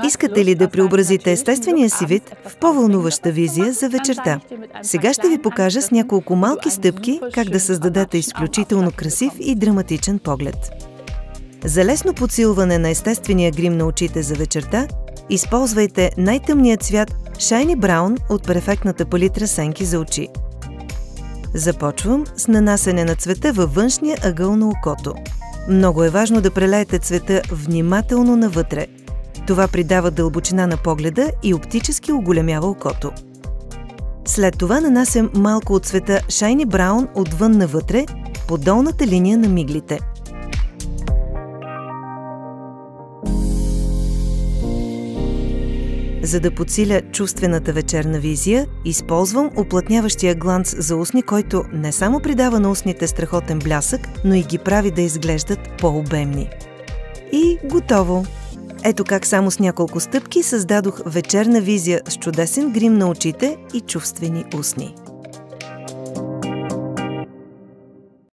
Искате ли да преобразите естествения си вид в по-вълнуваща визия за вечерта? Сега ще ви покажа с няколко малки стъпки как да създадете изключително красив и драматичен поглед. За лесно подсилване на естествения грим на очите за вечерта, използвайте най-тъмния цвят Shiny Brown от перфектната палитра сенки за очи. Започвам с нанасене на цвета във външния ъгъл на окото. Много е важно да прелеете цвета внимателно навътре. Това придава дълбочина на погледа и оптически оголемява окото. След това нанасям малко от цвета Shiny Brown отвън навътре по долната линия на миглите. За да подсиля чувствената вечерна визия, използвам уплътняващия гланц за устни, който не само придава на устните страхотен блясък, но и ги прави да изглеждат по-обемни. И готово! Ето как само с няколко стъпки създадох вечерна визия с чудесен грим на очите и чувствени устни.